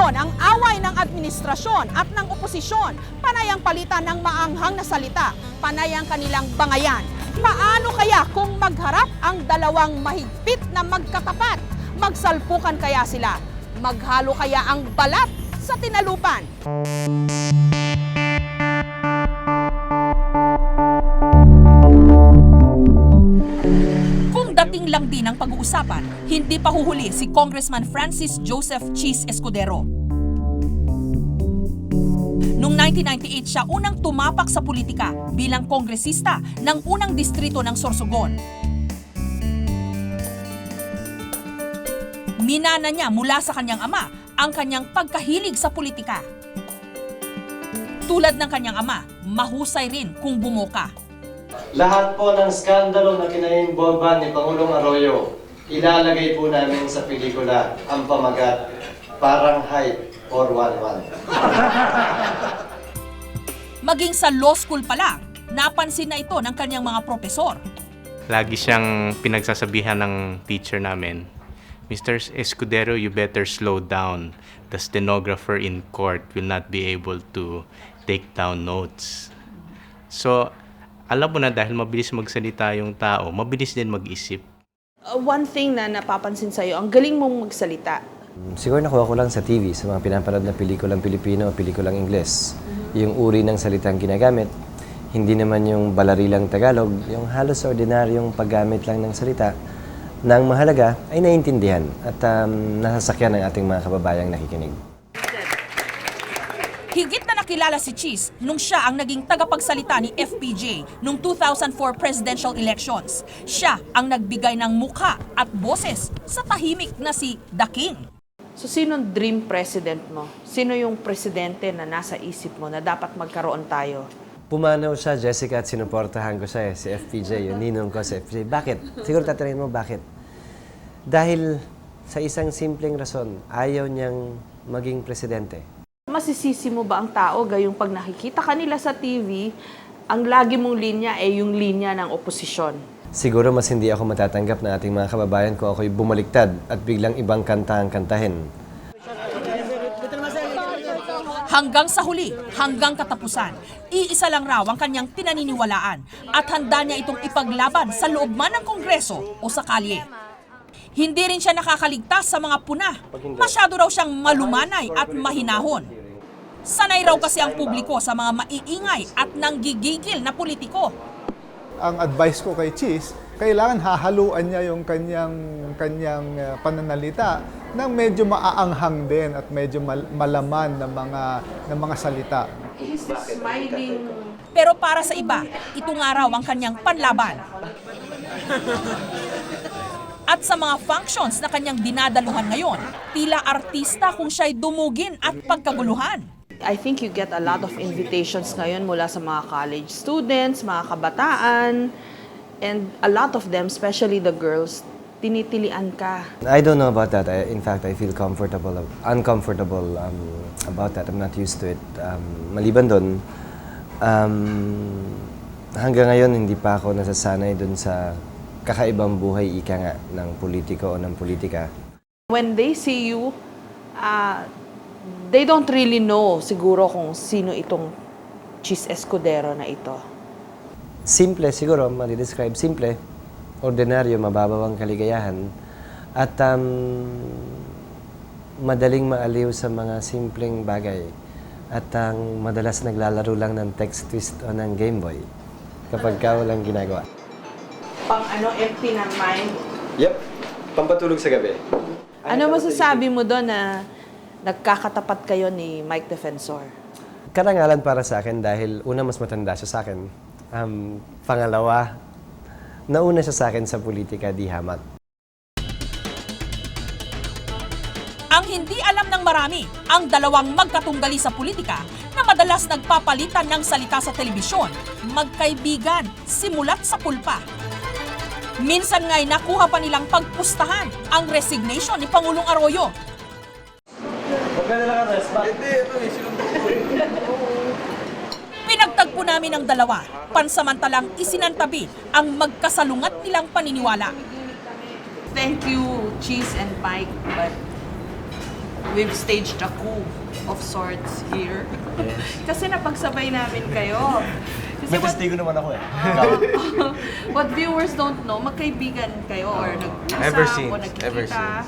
ngayon ang away ng administrasyon at ng oposisyon, panay ang palitan ng maanghang na salita, panay ang kanilang bangayan. Paano kaya kung magharap ang dalawang mahigpit na magkatapat? Magsalpukan kaya sila? Maghalo kaya ang balat sa tinalupan? Kung dating lang din ang pag-uusapan, hindi pa huhuli si Congressman Francis Joseph Cheese Escudero. Noong 1998 siya unang tumapak sa politika bilang kongresista ng unang distrito ng Sorsogon. Minana niya mula sa kanyang ama ang kanyang pagkahilig sa politika. Tulad ng kanyang ama, mahusay rin kung bumoka. Lahat po ng skandalo na kinaimbomba ni Pangulong Arroyo, ilalagay po namin sa pelikula ang pamagat, Parang Hype or 1-1. Maging sa law school pa lang, napansin na ito ng kanyang mga propesor. Lagi siyang pinagsasabihan ng teacher namin, Mr. Escudero, you better slow down. The stenographer in court will not be able to take down notes. So, alam mo na dahil mabilis magsalita yung tao, mabilis din mag-isip. One thing na napapansin sa'yo, ang galing mong magsalita. Siguro nakuha ko lang sa TV, sa mga pinapanood na pelikulang Pilipino o pelikulang Ingles. Yung uri ng salitang ginagamit, hindi naman yung balarilang Tagalog, yung halos ordinaryong paggamit lang ng salita, na ang mahalaga ay naiintindihan at nasasakyan ng ating mga kababayang nakikinig. Higit na nakilala si Cheese nung siya ang naging tagapagsalita ni FPJ noong 2004 presidential elections. Siya ang nagbigay ng mukha at boses sa tahimik na si The King. So, sinong dream president mo? Sino yung presidente na nasa isip mo na dapat magkaroon tayo? Pumanaw siya, Jessica, at sinuportahan ko siya si FPJ, yung ninong ko si FPJ. Bakit? Siguro tatanungin mo, bakit? Dahil sa isang simpleng rason, ayaw niyang maging presidente. Masisisi mo ba ang tao gayong pag nakikita kanila sa TV, ang lagi mong linya ay yung linya ng oposisyon? Siguro mas hindi ako matatanggap na ating mga kababayan kung ako'y bumaliktad at biglang ibang kanta ang kantahin. Hanggang sa huli, hanggang katapusan, iisa lang raw ang kanyang pinaniniwalaan at handa niya itong ipaglaban sa loob man ng Kongreso o sa kalye. Hindi rin siya nakakaligtas sa mga puna. Masyado raw siyang malumanay at mahinahon. Sanay raw kasi ang publiko sa mga maiingay at nanggigigil na politiko. Ang advice ko kay Cheese, kailangan hahaluan niya yung kanyang pananalita ng medyo maaanghang din at medyo malaman ng mga salita. He's smiling. Pero para sa iba, ito nga raw ang kanyang panlaban. At sa mga functions na kanyang dinadaluhan ngayon, tila artista kung siya'y dumugin at pagkaguluhan. I think you get a lot of invitations ngayon mula sa mga college students, mga kabataan, and a lot of them, especially the girls, tinitilian ka. I don't know about that. In fact, I feel uncomfortable about that. I'm not used to it. Maliban doon, hanggang ngayon hindi pa ako nasasanay doon sa kakaibang buhay ika nga ng politiko o ng politika. When they see you, they don't really know siguro kung sino itong Cheese Escudero na ito. Simple siguro, ma-describe simple, ordinaryo, mababawang kaligayahan, at madaling maaliw sa mga simpleng bagay. At madalas naglalaro lang ng text twist o ng Game Boy kapag ka walang ginagawa. Pang empty ng mind. Yep, pampatulog sa gabi. Ano masasabi mo doon na nagkakatapat kayo ni Mike Defensor? Karangalan para sa akin dahil una, mas matanda siya sa akin. Pangalawa, nauna siya sa akin sa politika, di hamak. Ang hindi alam ng marami, ang dalawang magkatunggali sa politika na madalas nagpapalitan ng salita sa telebisyon, magkaibigan, simulat sa pulpa. Minsan nga'y nakuha pa nilang pagpustahan ang resignation ni Pangulong Arroyo. Pinagtagpo namin ang dalawa, pansamantalang isinantabi ang magkasalungat nilang paniniwala. Thank you, Cheese and Mike, but we've staged a coup of sorts here. Kasi napagsabay namin kayo. Kasi May testigo naman ako eh. what viewers don't know, magkaibigan kayo or nag-usap Ever o since. nagkikita.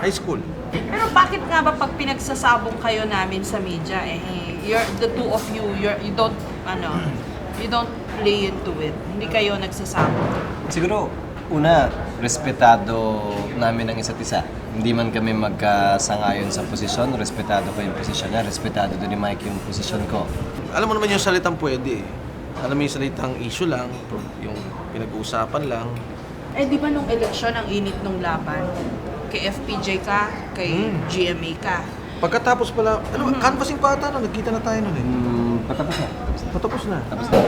High school. Pero bakit nga ba pag pinagsasabong kayo namin sa media, the two of you, you don't play into it. Hindi kayo nagsasabong. Siguro, una, respetado namin ang isa't isa. Hindi man kami magkasangayon sa posisyon, respetado ko yung posisyon niya, respetado din ni Mike yung posisyon ko. Alam mo naman yung salitang pwede eh. Alam mo yung salitang issue lang, yung pinag-uusapan lang. Eh, di ba nung eleksyon, ang init nung laban? Kay FPJ ka, kay GMA ka. Pagkatapos pala, canvassing pa ata, nagkita na tayo nun eh. Patapos na. Patapos na.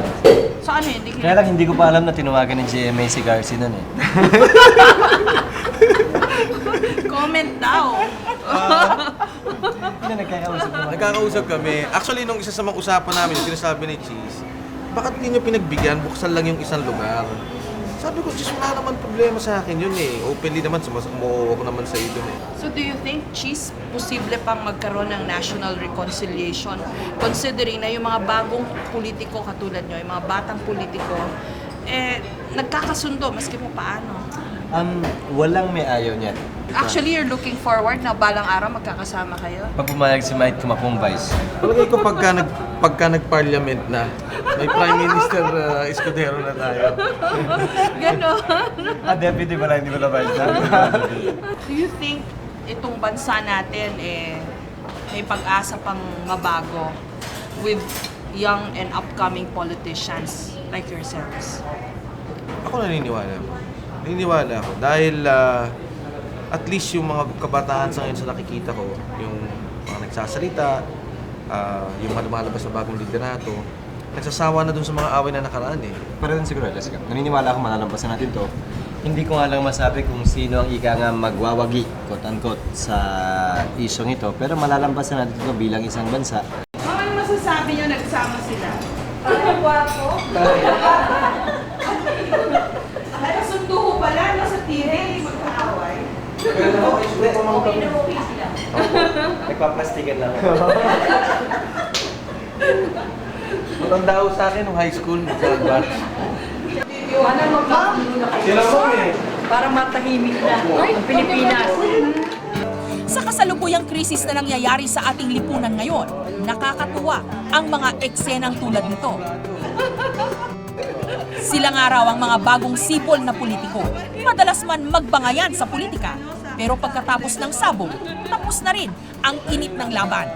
So ano, hindi Kaya lang hindi ko pa alam na tinawagan ng GMA si Garci nun eh. comment daw. Hindi nagkakausap naman. Nagkakausap kami. Actually, nung isa sa mga usapan namin, yung sinasabi ni Cheese, bakit hindi nyo pinagbigyan, buksan lang yung isang lugar? Sabi ko, Cheese, wala naman problema sa akin yun eh. Openly naman, sumuha ko naman sa iyo dun eh. So do you think, Cheese, posible pang magkaroon ng national reconciliation considering na yung mga bagong politiko katulad nyo, yung mga batang politiko, nagkakasundo maski po paano? Walang may ayaw niyan. Actually, you're looking forward na balang araw magkakasama kayo? Pag pumayag si Mike, tumakbong vice. Palagay ko pagka nag-parliament na, may Prime Minister Escudero na tayo. Ganon. Deputy pala, hindi mo na vice na. Do you think itong bansa natin may pag-asa pang mabago with young and upcoming politicians like yourselves? Ako naniniwala. Naniniwala ako. Dahil at least yung mga kabataan sa ngayon sa nakikita ko, yung mga nagsasalita, yung mga lumalabas na bagong liderato, nagsasawa na dun sa mga away na nakaraan eh. Pero din siguro, Jessica, naniniwala ako malalampasan natin to. Hindi ko nga lang masabi kung sino ang ika nga magwawagi, quote-unquote, sa isyong ito. Pero malalampasan natin ito bilang isang bansa. Ma'am, ano masasabi nyo nagsama sila? Parang gwapo. Ay, nasundo ko pala, nasa TV, magkaaway. Okay na okay sila. Nagpaplastikan lang. Matanda ko sa akin nung high school, mag-batch. Ano magkakagulo na kayo? Sila mo eh. Para matahimik na ang Pilipinas. Sa kasalukuyang krisis na nangyayari sa ating lipunan ngayon, nakakatuwa ang mga eksenang tulad nito. Sila nga raw ang mga bagong sipol na politiko. Madalas man magbangayan sa politika. Pero pagkatapos ng sabong, tapos na rin ang init ng laban.